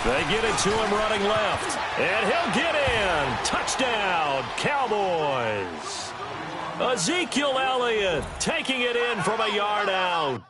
They get it to him running left. And he'll get in. Touchdown, Cowboys. Ezekiel Elliott taking it in from a yard out.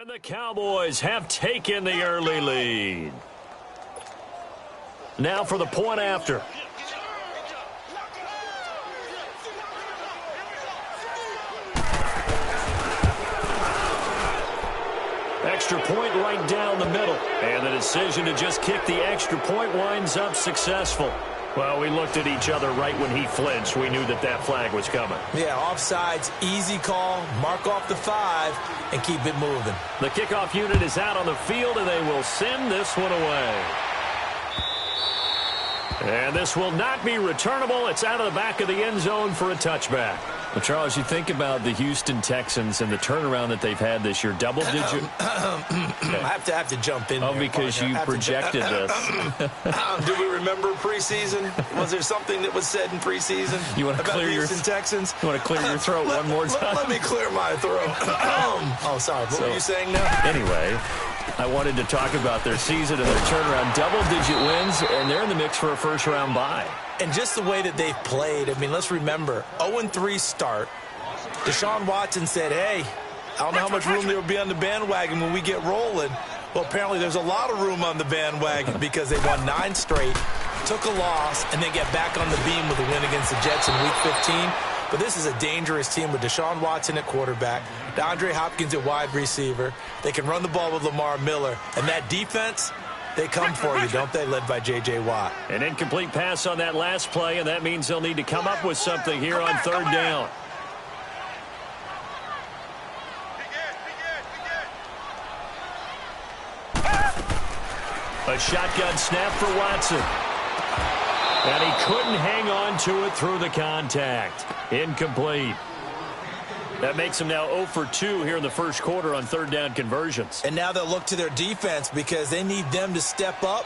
And the Cowboys have taken the early lead. Now for the point after. Extra point right down the middle. And the decision to just kick the extra point winds up successful. Well, we looked at each other right when he flinched. We knew that that flag was coming. Yeah, offsides, easy call, mark off the 5, and keep it moving. The kickoff unit is out on the field, and they will send this one away. And this will not be returnable. It's out of the back of the end zone for a touchback. Well, Charles, you think about the Houston Texans and the turnaround that they've had this year. Double-digit. I have to jump in there, because partner. you projected this. Do we remember preseason? Was there something that was said in preseason about the Houston Texans? You want to clear your throat one more time? Let me clear my throat. Oh, sorry. What were you saying now? Anyway, I wanted to talk about their season and their turnaround. Double-digit wins, and they're in the mix for a first-round bye. And just the way that they've played, I mean, let's remember, 0-3 start. Deshaun Watson said, hey, I don't know how much room there will be on the bandwagon when we get rolling. Well, apparently there's a lot of room on the bandwagon because they won 9 straight, took a loss, and then get back on the beam with a win against the Jets in Week 15. But this is a dangerous team with Deshaun Watson at quarterback, DeAndre Hopkins at wide receiver. They can run the ball with Lamar Miller. And that defense, they come for you, don't they, led by J.J. Watt. An incomplete pass on that last play, and that means they'll need to come up with something here on third down. A shotgun snap for Watson. And he couldn't hang on to it through the contact. Incomplete. That makes them now 0 for 2 here in the first quarter on third down conversions. And now they'll look to their defense because they need them to step up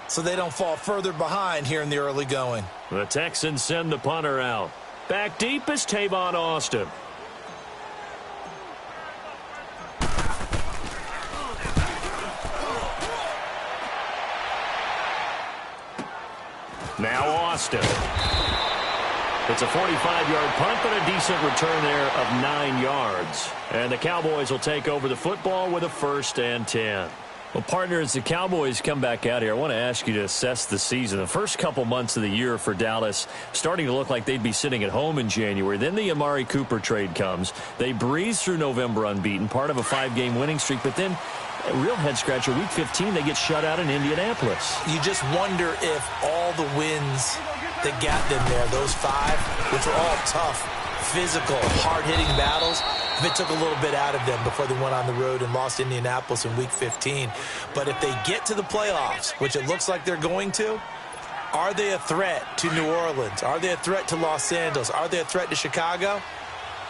so they don't fall further behind here in the early going. The Texans send the punter out. Back deep is Tavon Austin. Now Austin. It's a 45-yard punt, but a decent return there of 9 yards. And the Cowboys will take over the football with a 1st and 10. Well, partner, as the Cowboys come back out here, I want to ask you to assess the season. The first couple months of the year for Dallas starting to look like they'd be sitting at home in January. Then the Amari Cooper trade comes. They breeze through November unbeaten, part of a 5-game winning streak. But then a real head-scratcher, Week 15, they get shut out in Indianapolis. You just wonder if all the wins that got them there, those 5, which were all tough, physical, hard-hitting battles, if it took a little bit out of them before they went on the road and lost Indianapolis in Week 15. But if they get to the playoffs, which it looks like they're going to, are they a threat to New Orleans? Are they a threat to Los Angeles? Are they a threat to Chicago?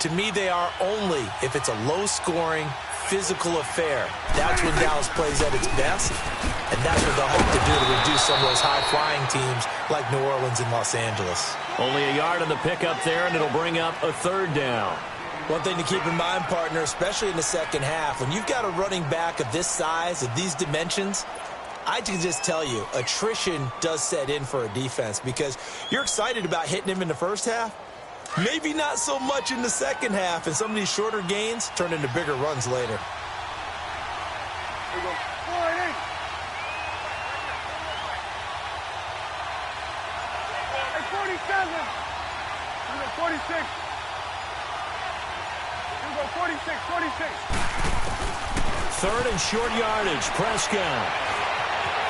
To me, they are only if it's a low-scoring, physical affair. That's when Dallas plays at its best, and that's what they'll have to do to reduce some of those high-flying teams like New Orleans and Los Angeles. Only a yard on the pickup there, and it'll bring up a third down. One thing to keep in mind, partner, especially in the second half, when you've got a running back of this size, of these dimensions, I can just tell you, attrition does set in for a defense because you're excited about hitting him in the first half. Maybe not so much in the second half, and some of these shorter gains turn into bigger runs later. Here we go. 47. Here we go, 46. Here we go, 46, 46. Third and short yardage. Prescott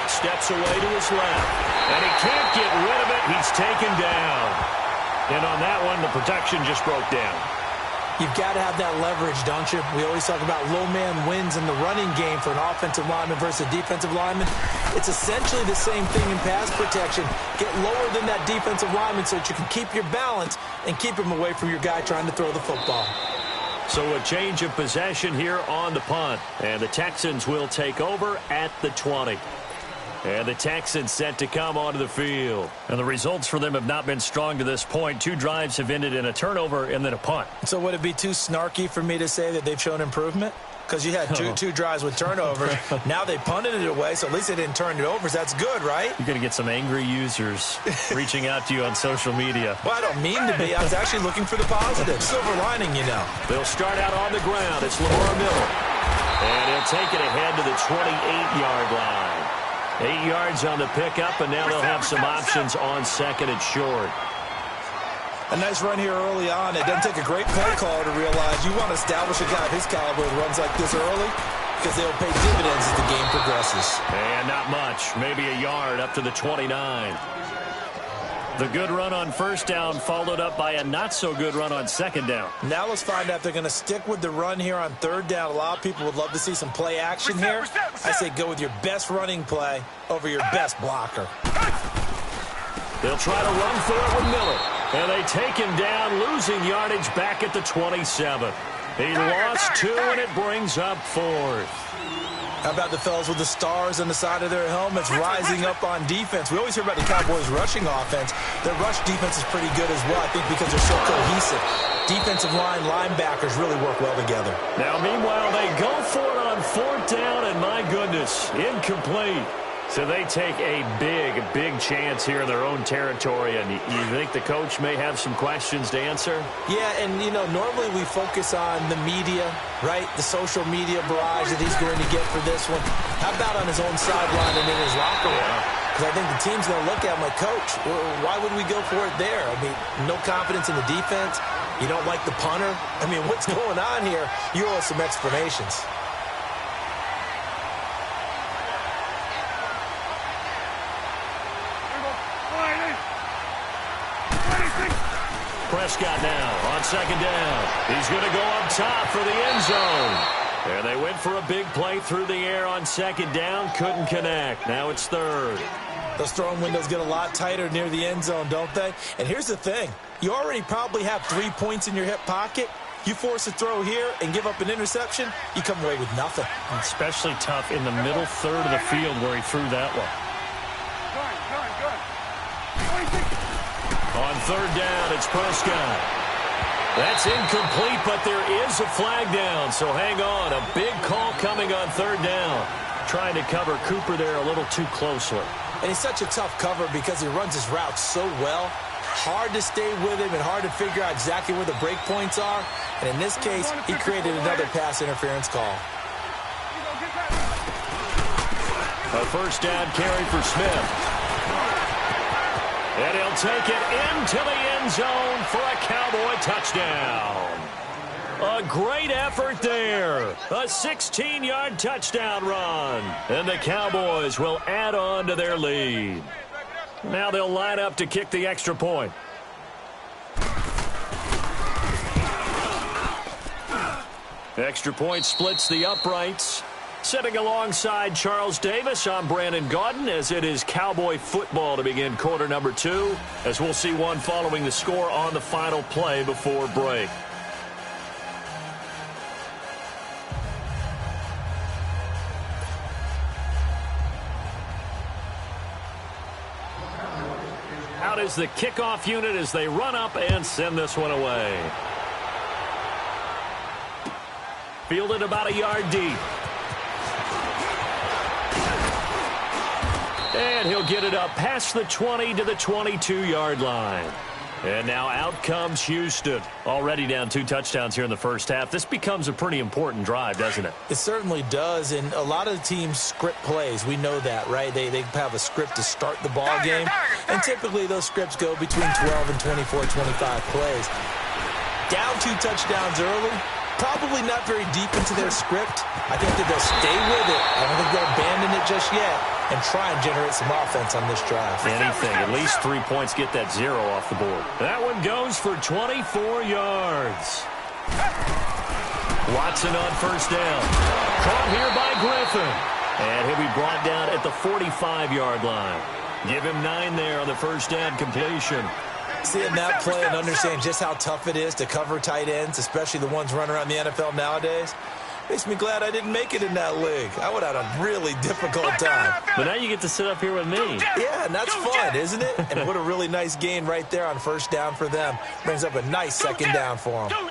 steps away to his left, and he can't get rid of it. He's taken down. And on that one, the protection just broke down. You've got to have that leverage, don't you? We always talk about low man wins in the running game for an offensive lineman versus a defensive lineman. It's essentially the same thing in pass protection. Get lower than that defensive lineman so that you can keep your balance and keep him away from your guy trying to throw the football. So a change of possession here on the punt. And the Texans will take over at the 20. And the Texans set to come onto the field. And the results for them have not been strong to this point. 2 drives have ended in a turnover and then a punt. So would it be too snarky for me to say that they've shown improvement? Because you had two drives with turnovers. Now they punted it away, so at least they didn't turn it over. So that's good, right? You're going to get some angry users reaching out to you on social media. Well, I don't mean to be. I was actually looking for the positive. Silver lining, you know. They'll start out on the ground. It's Lamar Miller. And he'll take it ahead to the 28-yard line. 8 yards on the pickup, and now they'll have some options on second and short. A nice run here early on. It doesn't take a great play caller to realize you want to establish a guy of his caliber that runs like this early because they'll pay dividends as the game progresses. And not much. Maybe a yard up to the 29. The good run on first down followed up by a not-so-good run on second down. Now let's find out if they're going to stick with the run here on third down. A lot of people would love to see some play action here. I say go with your best running play over your best blocker. They'll try to run for it with Miller. And they take him down, losing yardage back at the 27. He lost 2, and it brings up 4th. How about the fellas with the stars on the side of their helmets rising up on defense? We always hear about the Cowboys' rushing offense. Their rush defense is pretty good as well, I think, because they're so cohesive. Defensive line, linebackers really work well together. Now, meanwhile, they go for it on 4th down, and my goodness, incomplete. So they take a big chance here in their own territory, and you think the coach may have some questions to answer? Yeah, and, you know, normally we focus on the media, right, the social media barrage that he's going to get for this one. How about on his own sideline and in his locker room? Because I think the team's going to look at him like, Coach, why would we go for it there? I mean, no confidence in the defense. You don't like the punter. I mean, what's going on here? You owe us some explanations. Prescott now on second down. He's going to go up top for the end zone. And they went for a big play through the air on second down. Couldn't connect. Now it's third. Those throwing windows get a lot tighter near the end zone, don't they? And here's the thing. You already probably have 3 points in your hip pocket. You force a throw here and give up an interception, you come away with nothing. Especially tough in the middle third of the field where he threw that one. On third down, it's Prescott. That's incomplete, but there is a flag down, so hang on. A big call coming on third down. Trying to cover Cooper there a little too closely. And he's such a tough cover because he runs his route so well. Hard to stay with him and hard to figure out exactly where the break points are. And in this case, he created another pass interference call. A first down carry for Smith. And he'll take it into the end zone for a Cowboy touchdown. A great effort there. A 16-yard touchdown run. And the Cowboys will add on to their lead. Now they'll line up to kick the extra point. Extra point splits the uprights. Sitting alongside Charles Davis, I'm Brandon Gaudin, as it is Cowboy football to begin quarter number 2, as we'll see one following the score on the final play before break. Out is the kickoff unit as they run up and send this one away. Fielded about a yard deep. And he'll get it up past the 20 to the 22-yard line. And now out comes Houston. Already down 2 touchdowns here in the first half. This becomes a pretty important drive, doesn't it? It certainly does, and a lot of the teams script plays. We know that, right? They have a script to start the ball game, and typically those scripts go between 12 and 24, 25 plays. Down 2 touchdowns early, probably not very deep into their script. I think that they'll stay with it. I don't think they'll abandon it just yet and try and generate some offense on this drive. Anything. At least 3 points get that 0 off the board. That one goes for 24 yards. Watson on first down. Caught here by Griffin. And he'll be brought down at the 45-yard line. Give him 9 there on the first down completion. Seeing that play and understand just how tough it is to cover tight ends, especially the ones running around the NFL nowadays, makes me glad I didn't make it in that league. I would have had a really difficult time. But now you get to sit up here with me. Yeah, and that's fun, isn't it? And what a really nice gain right there on first down for them. Brings up a nice second down for them.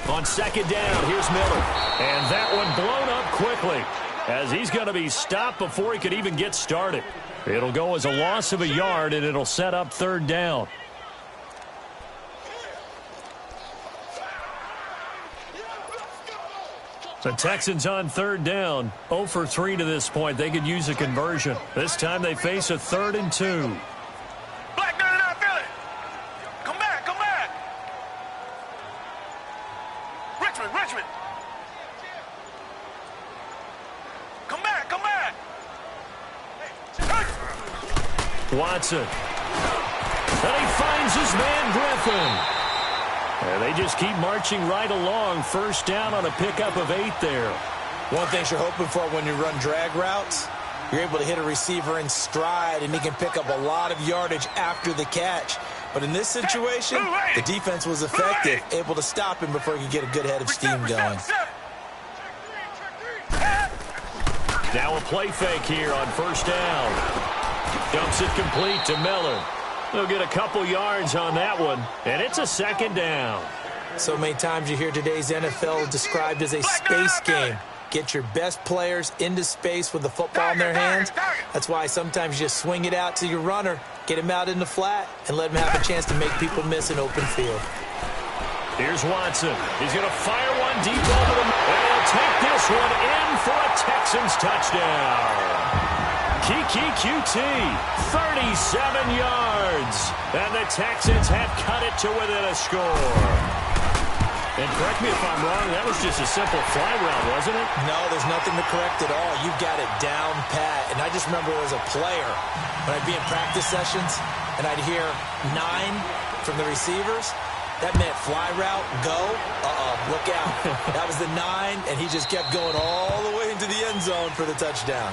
On second down, here's Miller. And that one blown up quickly as he's going to be stopped before he could even get started. It'll go as a loss of a yard, and it'll set up third down. The Texans on third down. 0 for 3 to this point. They could use a conversion. This time they face a 3rd and 2. Black gun out, Philly. Come back, come back. Richmond. Come back, come back. Watson. And he finds his man Griffin. And they just keep marching right along. First down on a pickup of 8 there. One thing you're hoping for when you run drag routes, you're able to hit a receiver in stride, and he can pick up a lot of yardage after the catch. But in this situation, the defense was effective, able to stop him before he could get a good head of steam going. Now a play fake here on first down. Dumps it complete to Miller. They'll get a couple yards on that one, and it's a second down. So many times you hear today's NFL described as a space game. Get your best players into space with the football in their hands. That's why sometimes you just swing it out to your runner, get him out in the flat, and let him have a chance to make people miss an open field. Here's Watson. He's going to fire one deep over the middle. And he'll take this one in for a Texans touchdown. Kiki QT, 37 yards. And the Texans have cut it to within a score. And correct me if I'm wrong, that was just a simple fly route, wasn't it? No, there's nothing to correct at all. You've got it down pat. And I just remember as a player, when I'd be in practice sessions, and I'd hear 9 from the receivers, that meant fly route, go, look out. That was the 9, and he just kept going all the way into the end zone for the touchdown.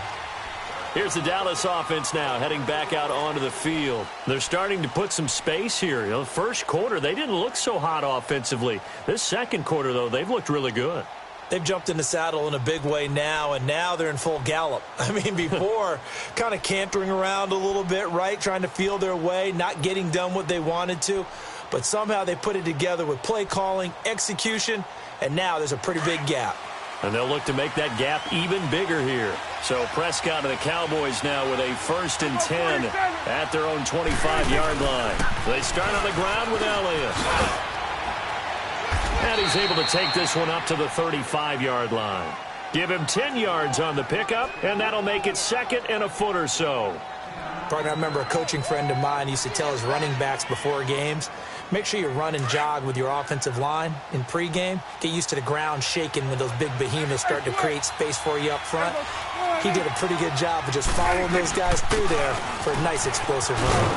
Here's the Dallas offense now heading back out onto the field. They're starting to put some space here. The first quarter, they didn't look so hot offensively. This second quarter, though, they've looked really good. They've jumped in the saddle in a big way now, and now they're in full gallop. I mean, before, kind of cantering around a little bit, right, trying to feel their way, not getting done what they wanted to. But somehow they put it together with play calling, execution, and now there's a pretty big gap. And they'll look to make that gap even bigger here. So Prescott and the Cowboys now with a 1st and 10 at their own 25-yard line. They start on the ground with Elliott. And he's able to take this one up to the 35-yard line. Give him 10 yards on the pickup, and that'll make it 2nd and a foot or so. Partner, I remember a coaching friend of mine used to tell his running backs before games, make sure you run and jog with your offensive line in pregame. Get used to the ground shaking when those big behemoths start to create space for you up front. He did a pretty good job of just following those guys through there for a nice explosive run.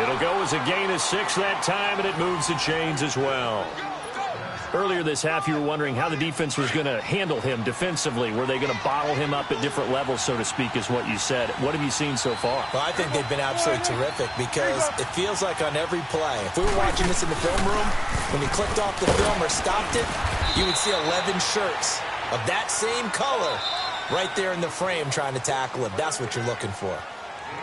It'll go as a gain of 6 that time, and it moves the chains as well. Earlier this half, you were wondering how the defense was going to handle him defensively. Were they going to bottle him up at different levels, so to speak, is what you said. What have you seen so far? Well, I think they've been absolutely terrific because it feels like on every play, if we were watching this in the film room, when he clicked off the film or stopped it, you would see 11 shirts of that same color right there in the frame trying to tackle him. That's what you're looking for.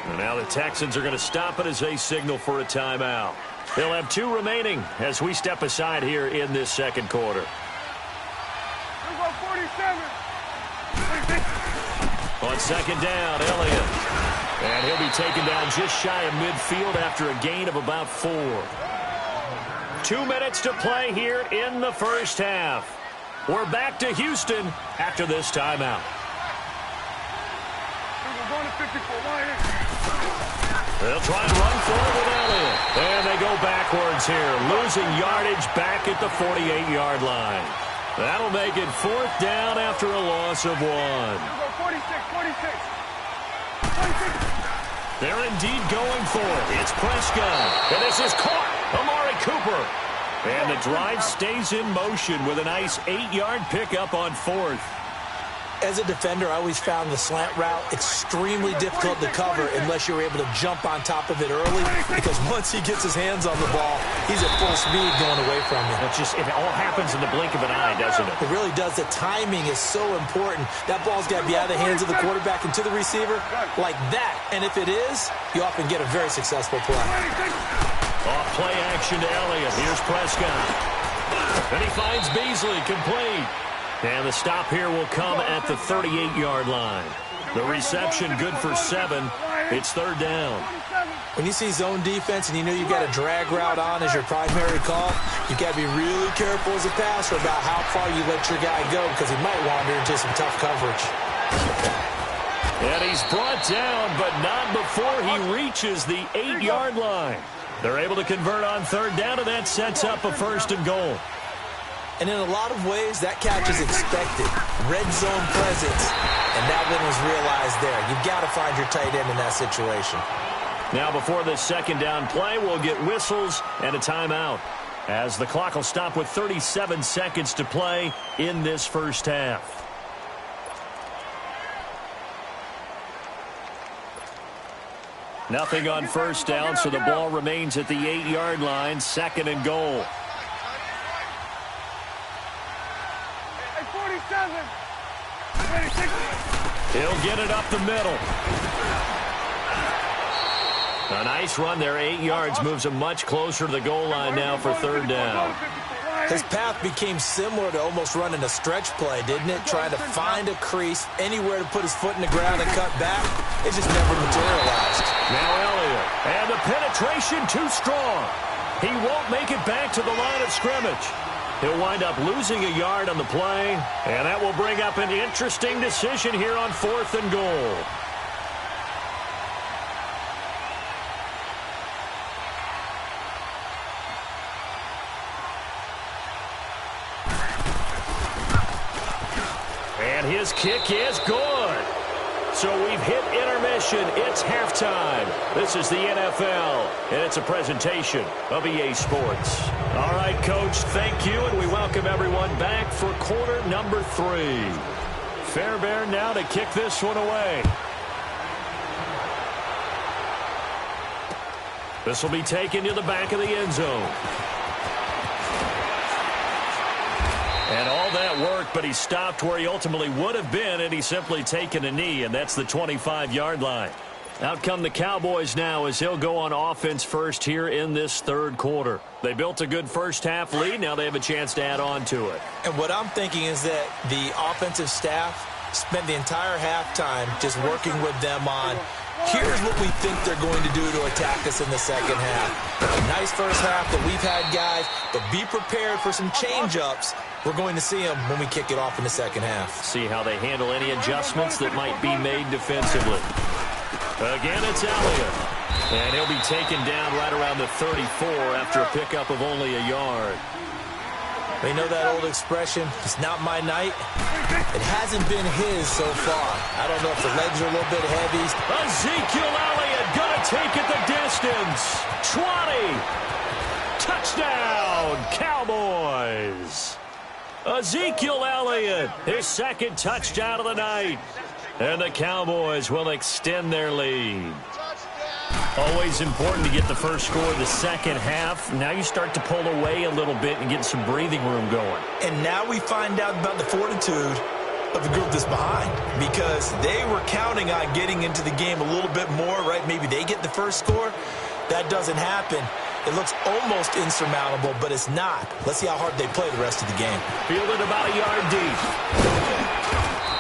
And now the Texans are going to stop it as they signal for a timeout. They'll have 2 remaining as we step aside here in this second quarter. On second down, Elliott. And he'll be taken down just shy of midfield after a gain of about 4. 2 minutes to play here in the first half. We're back to Houston after this timeout. They'll try and run forward with Elliott. And they go backwards here, losing yardage back at the 48-yard line. That'll make it 4th down after a loss of 1. They're indeed going for it. It's Prescott. And this is caught. Amari Cooper. And the drive stays in motion with a nice 8-yard pickup on 4th. As a defender, I always found the slant route extremely difficult to cover unless you're able to jump on top of it early, because once he gets his hands on the ball, he's at full speed going away from you. It all happens in the blink of an eye, doesn't it? It really does. The timing is so important. That ball's got to be out of the hands of the quarterback and to the receiver like that. And if it is, you often get a very successful play. Off play action to Elliott. Here's Prescott. And he finds Beasley complete. And the stop here will come at the 38-yard line. The reception good for 7. It's 3rd down. When you see zone defense and you know you've got a drag route on as your primary call, you've got to be really careful as a passer about how far you let your guy go, because he might wander into some tough coverage. And he's brought down, but not before he reaches the 8-yard line. They're able to convert on 3rd down, and that sets up a 1st and goal. And in a lot of ways, that catch is expected. Red zone presence, and that one was realized there. You've got to find your tight end in that situation. Now before this 2nd down play, we'll get whistles and a timeout, as the clock will stop with 37 seconds to play in this first half. Nothing on 1st down, so the ball remains at the 8-yard line, 2nd and goal. He'll get it up the middle. A nice run there, 8 yards, moves him much closer to the goal line now for 3rd down. His path became similar to almost running a stretch play, didn't it? Trying to find a crease, anywhere to put his foot in the ground and cut back. It just never materialized. Now Elliott, and the penetration too strong. He won't make it back to the line of scrimmage. He'll wind up losing a yard on the play, and that will bring up an interesting decision here on 4th and goal. And his kick is good. So we've hit intermission. It's halftime. This is the NFL, and it's a presentation of EA Sports. All right, Coach, thank you, and we welcome everyone back for quarter number 3. Fairbairn now to kick this one away. This will be taken to the back of the end zone. And all that work, but he stopped where he ultimately would have been, and he's simply taken a knee, and that's the 25-yard line. Out come the Cowboys now as he'll go on offense first here in this 3rd quarter. They built a good first half lead. Now they have a chance to add on to it. And what I'm thinking is that the offensive staff spent the entire halftime just working with them on, here's what we think they're going to do to attack us in the second half. A nice first half that we've had, guys, but be prepared for some change-ups. We're going to see them when we kick it off in the second half. See how they handle any adjustments that might be made defensively. Again, it's Elliott. And he'll be taken down right around the 34 after a pickup of only a yard. You know that old expression, it's not my night? It hasn't been his so far. I don't know if the legs are a little bit heavy. Ezekiel Elliott gonna take it the distance. 20. Touchdown, Cowboys. Ezekiel Elliott, his 2nd touchdown of the night. And the Cowboys will extend their lead. Always important to get the first score of the second half. Now you start to pull away a little bit and get some breathing room going. And now we find out about the fortitude of the group that's behind because they were counting on getting into the game a little bit more, right? Maybe they get the first score. That doesn't happen. It looks almost insurmountable, but it's not. Let's see how hard they play the rest of the game. Fielded about a yard deep.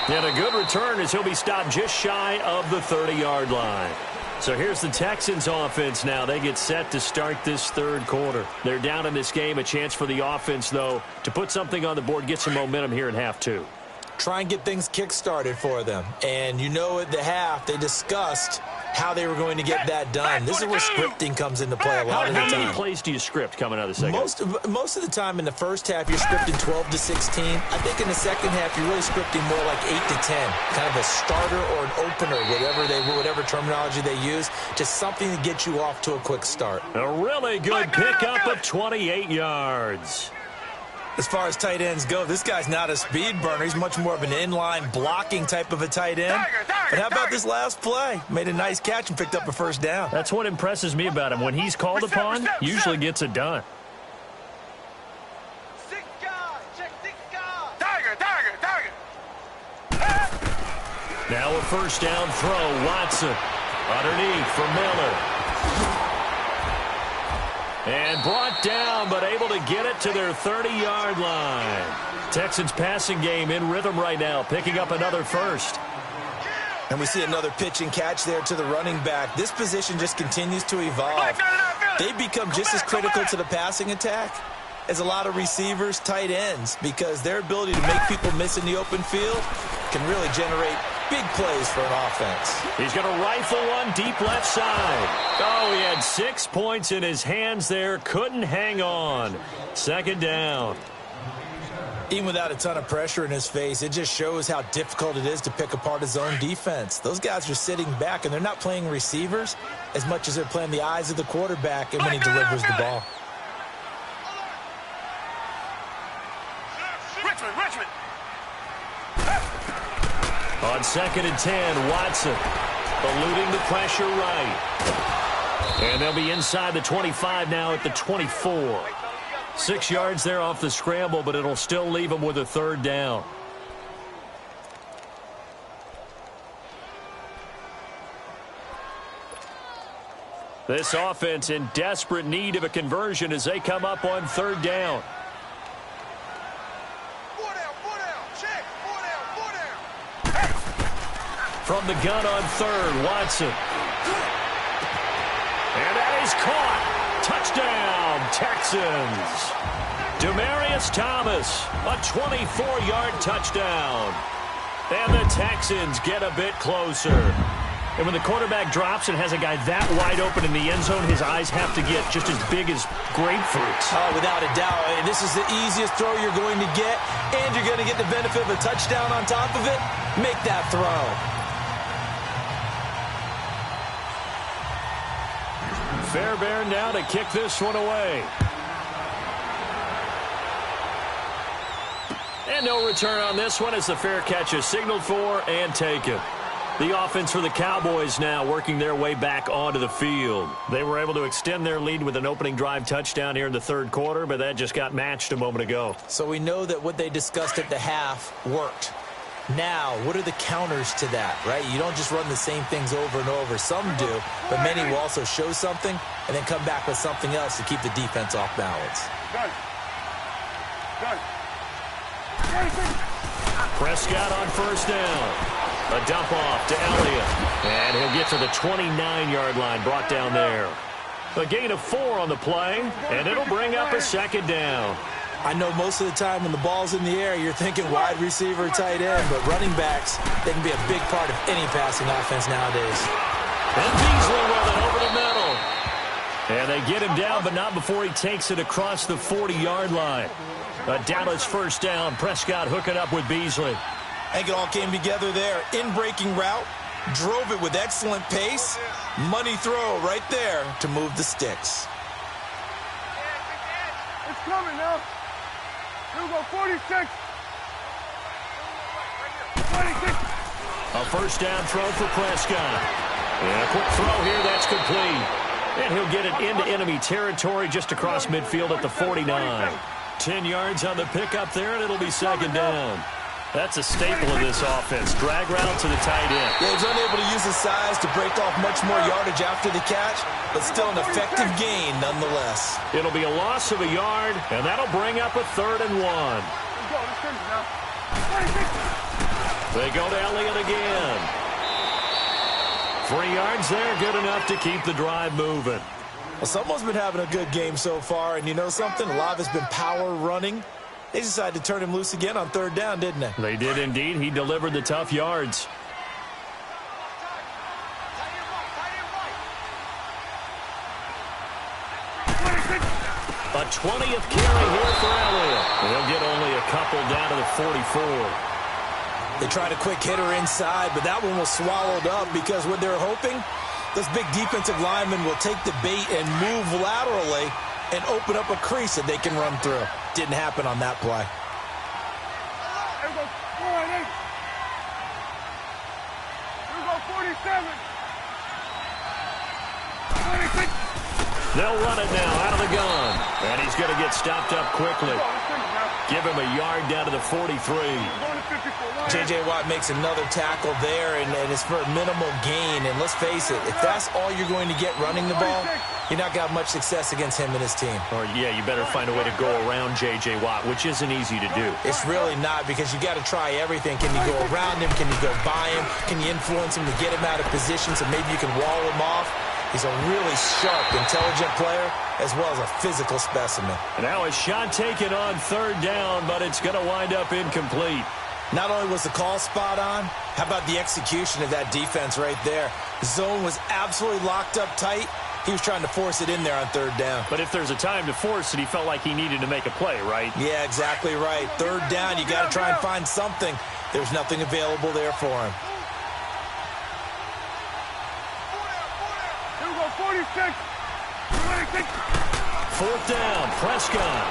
And a good return as he'll be stopped just shy of the 30-yard line. So here's the Texans offense now. They get set to start this third quarter. They're down in this game. A chance for the offense, though, to put something on the board, get some momentum here in half two. Try and get things kick-started for them. And you know at the half, they discussed how they were going to get that done. This is where scripting comes into play a lot of the time. How many plays do you script coming out of the second? Most of the time in the first half, you're scripting 12 to 16. I think in the second half, you're really scripting more like 8 to 10. Kind of a starter or an opener, whatever terminology they use. Just something to get you off to a quick start. A really good pickup of 28 yards. As far as tight ends go, this guy's not a speed burner. He's much more of an inline blocking type of a tight end. But how about this last play? Made a nice catch and picked up a first down. That's what impresses me about him. When he's called upon, usually gets it done. Now a first down throw. Watson underneath for Miller. And brought down, but able to get it to their 30-yard line. Texans passing game in rhythm right now, picking up another first. And we see another pitch and catch there to the running back. This position just continues to evolve. They become just as critical to the passing attack as a lot of receivers, tight ends, because their ability to make people miss in the open field can really generate big plays for an offense. He's going to rifle one deep left side. Oh, he had 6 points in his hands there. Couldn't hang on. Second down. Even without a ton of pressure in his face, it just shows how difficult it is to pick apart his own defense. Those guys are sitting back, and they're not playing receivers as much as they're playing the eyes of the quarterback and when he delivers the ball. Richmond. On 2nd and 10, Watson eluding the pressure right. And they'll be inside the 25 now at the 24. 6 yards there off the scramble, but it'll still leave them with a third down. This offense in desperate need of a conversion as they come up on third down. From the gun on third, Watson. And that is caught. Touchdown, Texans. Demaryius Thomas, a 24-yard touchdown. And the Texans get a bit closer. And when the quarterback drops and has a guy that wide open in the end zone, his eyes have to get just as big as grapefruits. Oh, without a doubt. This is the easiest throw you're going to get, and you're going to get the benefit of a touchdown on top of it. Make that throw. Fairbairn now to kick this one away. And no return on this one as the fair catch is signaled for and taken. The offense for the Cowboys now working their way back onto the field. They were able to extend their lead with an opening drive touchdown here in the third quarter, but that just got matched a moment ago. So we know that what they discussed at the half worked. Now, what are the counters to that, right? You don't just run the same things over and over. Some do, but many will also show something and then come back with something else to keep the defense off balance. Prescott on first down. A dump off to Elliott. And he'll get to the 29-yard line, brought down there. A gain of 4 on the play, and it'll bring up a second down. I know most of the time when the ball's in the air, you're thinking wide receiver, tight end, but running backs, they can be a big part of any passing offense nowadays. And Beasley with it over the middle. And they get him down, but not before he takes it across the 40-yard line. A Dallas first down. Prescott hooking up with Beasley. I think it all came together there. In-breaking route, drove it with excellent pace. Money throw right there to move the sticks. It's coming now. Here we go, 46. 46. A first down throw for Prescott. And a quick throw here, that's complete. And he'll get it into enemy territory just across midfield at the 49. 10 yards on the pickup there, and it'll be second down. That's a staple of this offense. Drag route to the tight end. Yeah, he's unable to use his size to break off much more yardage after the catch, but still an effective gain nonetheless. It'll be a loss of a yard, and that'll bring up a 3rd and 1. They go to Elliott again. 3 yards there, good enough to keep the drive moving. Well, someone's been having a good game so far, and you know something? A lot of it's been power running. They decided to turn him loose again on 3rd down, didn't they? They did indeed. He delivered the tough yards. A 20th carry here for Elliott. He'll get only a couple down to the 44. They tried a quick hitter inside, but that one was swallowed up because what they're hoping, those big defensive linemen will take the bait and move laterally and open up a crease that they can run through. Didn't happen on that play. Here we go, 47. 26. They'll run it now out of the gun. And he's going to get stopped up quickly. Give him a yard down to the 43. J.J. Watt makes another tackle there, and it's for a minimal gain. And let's face it, if that's all you're going to get running the ball, you're not going to have much success against him and his team. Or, yeah, you better find a way to go around J.J. Watt, which isn't easy to do. It's really not, because you got to try everything. Can you go around him? Can you go by him? Can you influence him to get him out of position so maybe you can wall him off? He's a really sharp, intelligent player, as well as a physical specimen. And now a shot taken on 3rd down, but it's going to wind up incomplete. Not only was the call spot on, how about the execution of that defense right there? The zone was absolutely locked up tight. He was trying to force it in there on 3rd down. But if there's a time to force it, he felt like he needed to make a play, right? Yeah, exactly right. 3rd down, you got to try and find something. There's nothing available there for him. 46. 4th down, Prescott.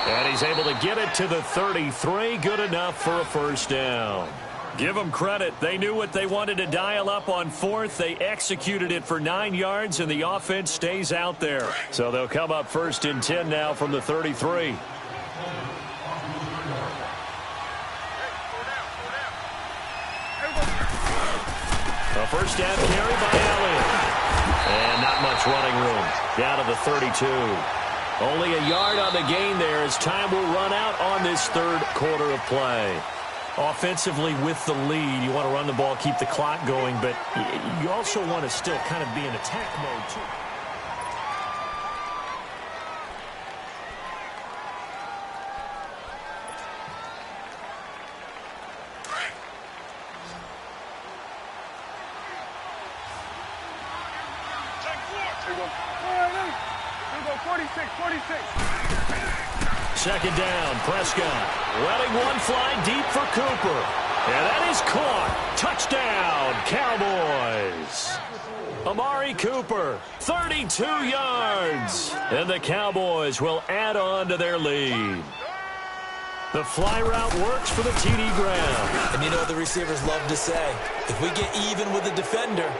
And he's able to get it to the 33. Good enough for a 1st down. Give them credit. They knew what they wanted to dial up on 4th. They executed it for 9 yards, and the offense stays out there. So they'll come up 1st and 10 now from the 33. A 1st down carry by Elliott. And not much running room. Down to the 32. Only a yard on the gain there as time will run out on this 3rd quarter of play. Offensively with the lead, you want to run the ball, keep the clock going, but you also want to still kind of be in attack mode too. Here we go, 46. 2nd down, Prescott. Letting one fly deep for Cooper. And that is caught. Touchdown, Cowboys. Amari Cooper, 32 yards. And the Cowboys will add on to their lead. The fly route works for the TD ground. And you know what the receivers love to say? If we get even with the defender,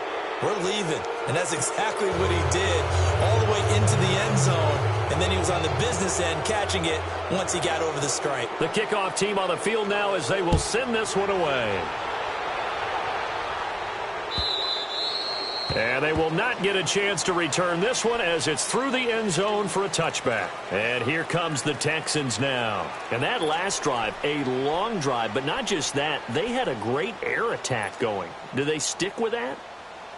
we're leaving. And that's exactly what he did, all the way into the end zone. And then he was on the business end catching it once he got over the stripe. The kickoff team on the field now as they will send this one away. And they will not get a chance to return this one as it's through the end zone for a touchback. And here comes the Texans now. And that last drive, a long drive, but not just that. They had a great air attack going. Do they stick with that?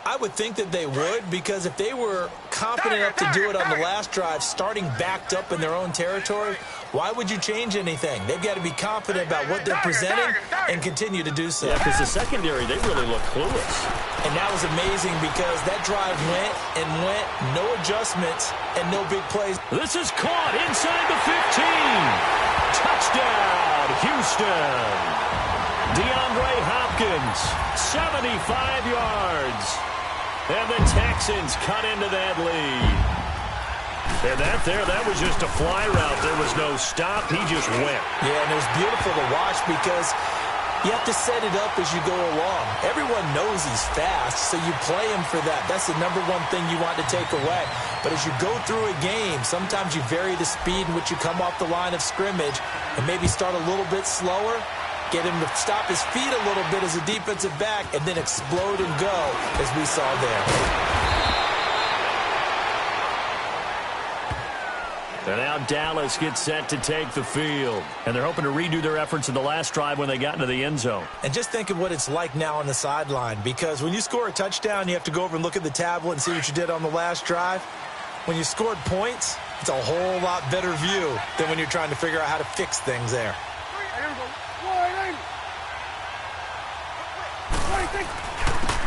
I would think that they would, because if they were confident enough to do it on the last drive, starting backed up in their own territory, why would you change anything? They've got to be confident about what they're presenting and continue to do so. Yeah, because the secondary, they really look clueless. And that was amazing because that drive went and went, no adjustments and no big plays. This is caught inside the 15. Touchdown, Houston. DeAndre Hopkins, 75 yards. And the Texans cut into that lead. And that was just a fly route. There was no stop. He just went. Yeah, and it was beautiful to watch because You have to set it up as you go along. Everyone knows he's fast, so you play him for that. That's the number one thing you want to take away. But as you go through a game, sometimes you vary the speed in which you come off the line of scrimmage and maybe start a little bit slower, get him to stop his feet a little bit as a defensive back, and then explode and go, as we saw there. And now Dallas gets set to take the field. And they're hoping to redo their efforts in the last drive when they got into the end zone. And just think of what it's like now on the sideline, because when you score a touchdown, you have to go over and look at the tablet and see what you did on the last drive. When you scored points, it's a whole lot better view than when you're trying to figure out how to fix things there.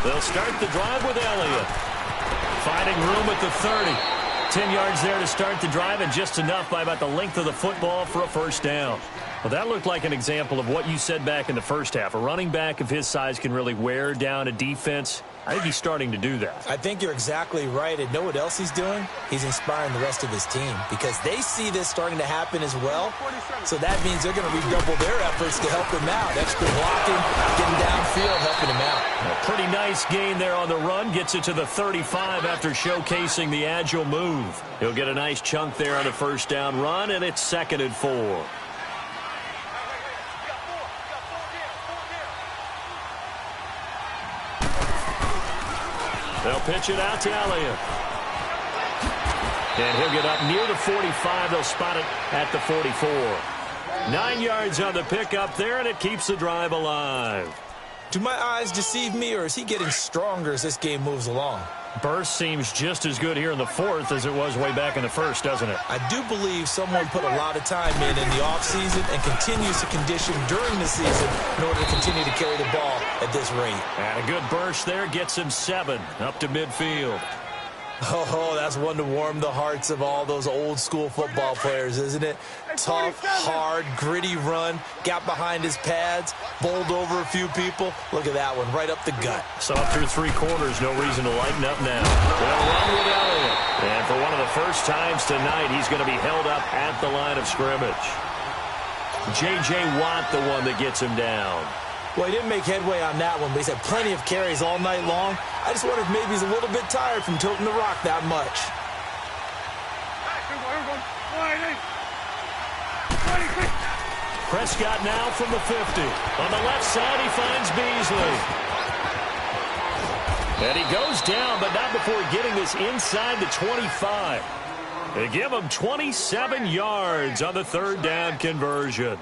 They'll start the drive with Elliott. Finding room at the 30. 10 yards there to start the drive, and just enough by about the length of the football for a first down. Well, that looked like an example of what you said back in the first half. A running back of his size can really wear down a defense. I think he's starting to do that. I think you're exactly right. And know what else he's doing? He's inspiring the rest of his team, because they see this starting to happen as well. So that means they're going to redouble their efforts to help him out. Extra blocking, getting downfield, helping him out. A pretty nice gain there on the run. Gets it to the 35 after showcasing the agile move. He'll get a nice chunk there on the first down run, and it's 2nd and 4. They'll pitch it out to Elliott. And he'll get up near the 45. They'll spot it at the 44. 9 yards on the pickup there, and it keeps the drive alive. Do my eyes deceive me, or is he getting stronger as this game moves along? Burst seems just as good here in the 4th as it was way back in the 1st, doesn't it? I do believe someone put a lot of time in the offseason and continues to condition during the season in order to continue to carry the ball at this rate. And a good burst there gets him 7 up to midfield. Oh, that's one to warm the hearts of all those old-school football players, isn't it? Tough, hard, gritty run, got behind his pads, bowled over a few people. Look at that one, right up the gut. So up through 3 quarters, no reason to lighten up now. They'll run with Elliott. And for one of the first times tonight, he's going to be held up at the line of scrimmage. J.J. Watt, the one that gets him down. Well, he didn't make headway on that one, but he's had plenty of carries all night long. I just wonder if maybe he's a little bit tired from tilting the rock that much. Prescott now from the 50. On the left side, he finds Beasley. And he goes down, but not before getting this inside the 25. They give him 27 yards on the 3rd down conversion.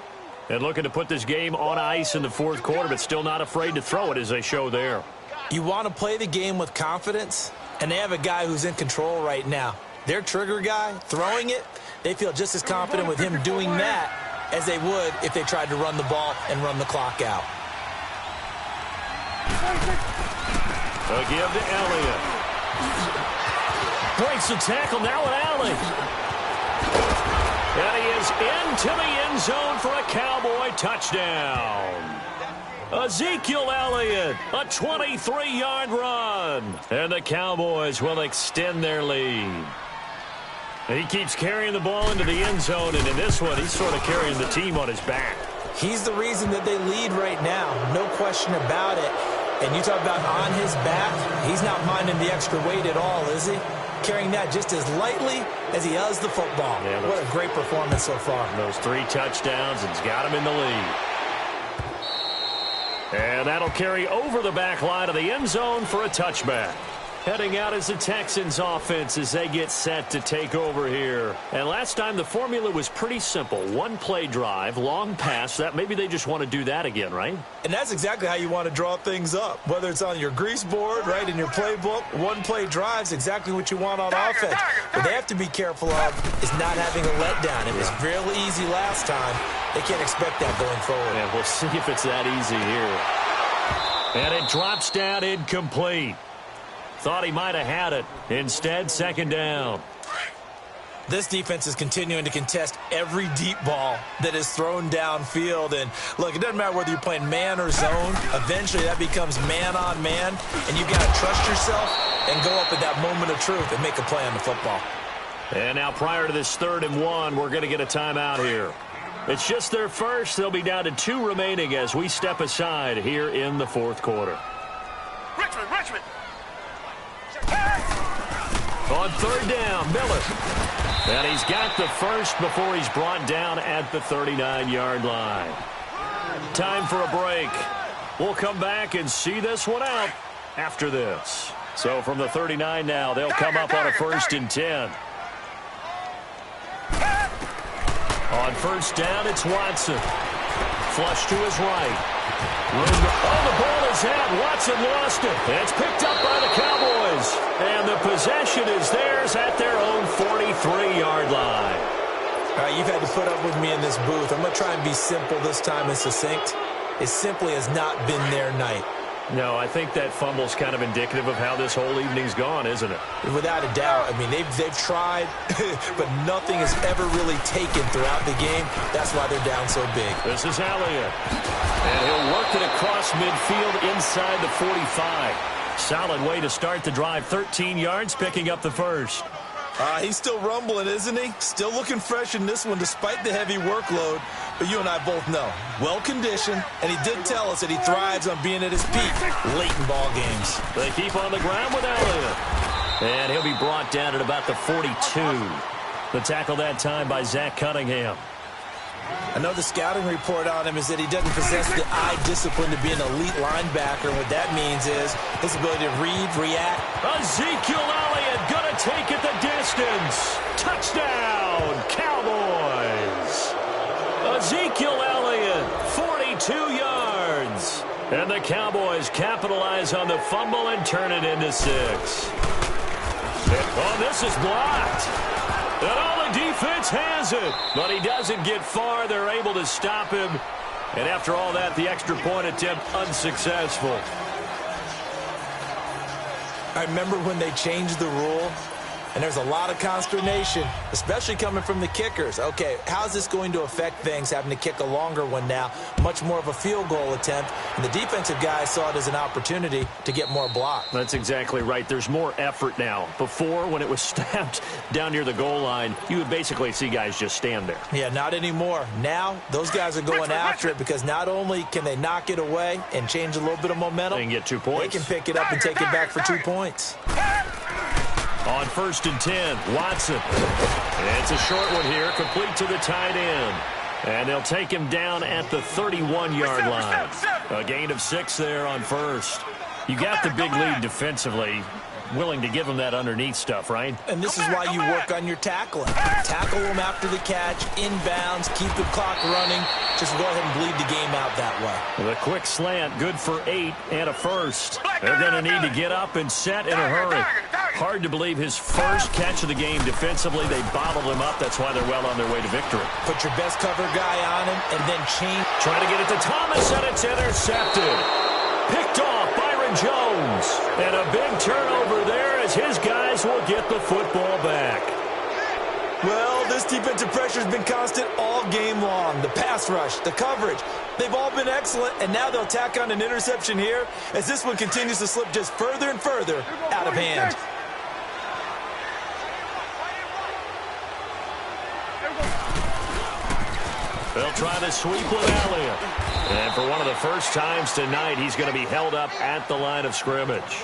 And looking to put this game on ice in the 4th quarter, but still not afraid to throw it as they show there. You want to play the game with confidence, and they have a guy who's in control right now. Their trigger guy, throwing it, they feel just as confident with him doing that as they would if they tried to run the ball and run the clock out. A give to Elliott. Breaks the tackle now with Allen. And he is into the end zone for a Cowboy touchdown. Ezekiel Elliott, a 23-yard run. And the Cowboys will extend their lead. And he keeps carrying the ball into the end zone, and in this one, he's sort of carrying the team on his back. He's the reason that they lead right now, no question about it. And you talk about on his back, he's not minding the extra weight at all, is he? Carrying that just as lightly as he does the football. Yeah, what a great performance so far. Those 3 touchdowns, and he's got him in the lead. And that'll carry over the back line of the end zone for a touchback. Heading out as the Texans offense as they get set to take over here. And last time the formula was pretty simple. 1-play drive, long pass. That maybe they just want to do that again, right? And that's exactly how you want to draw things up. Whether it's on your grease board, right, in your playbook, 1-play drive's exactly what you want on offense. What they have to be careful of is not having a letdown. It was real easy last time. They can't expect that going forward. And we'll see if it's that easy here. And it drops down incomplete. Thought he might have had it. Instead, 2nd down. This defense is continuing to contest every deep ball that is thrown downfield. And, look, it doesn't matter whether you're playing man or zone. Eventually, that becomes man-on-man. And you've got to trust yourself and go up at that moment of truth and make a play on the football. And now, prior to this 3rd and 1, we're going to get a timeout here. It's just their first. They'll be down to 2 remaining as we step aside here in the fourth quarter. Richmond. On third down, Miller. And he's got the first before he's brought down at the 39-yard line. Time for a break. We'll come back and see this one out after this. So from the 39 now, they'll come up on a 1st and 10. On first down, it's Watson. Flush to his right. The ball is out. Watson lost it. It's picked up by the Cowboys. And the possession is theirs at their own 43-yard line. All right, you've had to put up with me in this booth. I'm going to try and be simple this time and succinct. It simply has not been their night. No, I think that fumble's kind of indicative of how this whole evening's gone, isn't it? Without a doubt. I mean, they've tried, but nothing has ever really taken throughout the game. That's why they're down so big. This is Elliott. And he'll work it across midfield inside the 45. Solid way to start the drive. 13 yards, picking up the first. He's still rumbling, isn't he? Still looking fresh in this one despite the heavy workload. But you and I both know, well-conditioned, and he did tell us that he thrives on being at his peak late in ball games. They keep on the ground with Elliott. And he'll be brought down at about the 42. The tackle that time by Zach Cunningham. I know the scouting report on him is that he doesn't possess the eye discipline to be an elite linebacker. What that means is his ability to read, react. Ezekiel Elliott going to take it the distance. Touchdown, Cowboys. Ezekiel Elliott, 42 yards. And the Cowboys capitalize on the fumble and turn it into 6. Oh, this is blocked. And all the defense has it. But he doesn't get far. They're able to stop him. And after all that, the extra point attempt unsuccessful. I remember when they changed the rule, and there's a lot of consternation, especially coming from the kickers. Okay, how's this going to affect things, having to kick a longer one now? Much more of a field goal attempt. And the defensive guys saw it as an opportunity to get more blocks. That's exactly right. There's more effort now. Before, when it was snapped down near the goal line, you would basically see guys just stand there. Yeah, not anymore. Now, those guys are going after it because not only can they knock it away and change a little bit of momentum, and get 2 points. They can pick it up and take it back for 2 points. On 1st and 10, Watson. It's a short one here, complete to the tight end. And they'll take him down at the 31-yard line. A gain of 6 there on first. You got the big lead defensively. Willing to give him that underneath stuff, right? And this is why you work on your tackling. Tackle them after the catch, inbounds, keep the clock running. Just go ahead and bleed the game out that way. The quick slant, good for 8 and a first. They're going to need to get up and set in a hurry. Hard to believe his first catch of the game defensively. They bottled him up. That's why they're well on their way to victory. Put your best cover guy on him and then change. Trying to get it to Thomas, and it's intercepted. Picked off Byron Jones. And a big turnover there as his guys will get the football back. Well, this defensive pressure has been constant all game long. The pass rush, the coverage, they've all been excellent, and now they'll tack on an interception here as this one continues to slip just further and further out of hand. They'll try to sweep with Elliott. And for one of the first times tonight, he's going to be held up at the line of scrimmage.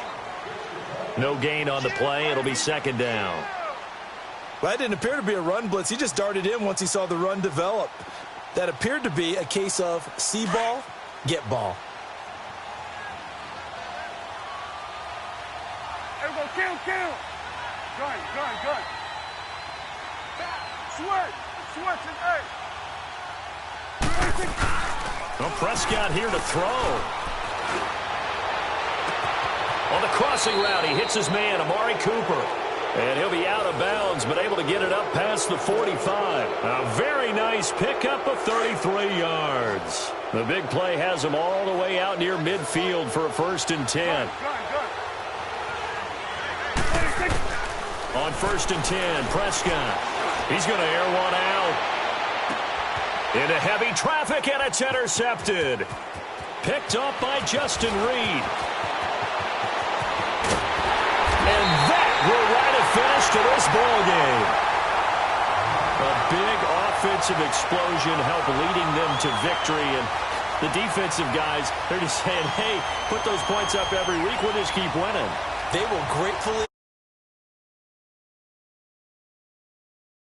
No gain on the play. It'll be 2nd down. Well, that didn't appear to be a run blitz. He just darted in once he saw the run develop. That appeared to be a case of see ball, get ball. There we go, kill. Gun. Switch, and hey. Well, Prescott here to throw. On the crossing route, he hits his man, Amari Cooper. And he'll be out of bounds, but able to get it up past the 45. A very nice pickup of 33 yards. The big play has him all the way out near midfield for a 1st and 10. On 1st and 10, Prescott. He's going to air one out. Into heavy traffic, and it's intercepted. Picked up by Justin Reed. And that will write a finish to this ball game. A big offensive offensive explosion help leading them to victory. And the defensive guys, they're just saying, hey, put those points up every week. We'll just keep winning. They will gratefully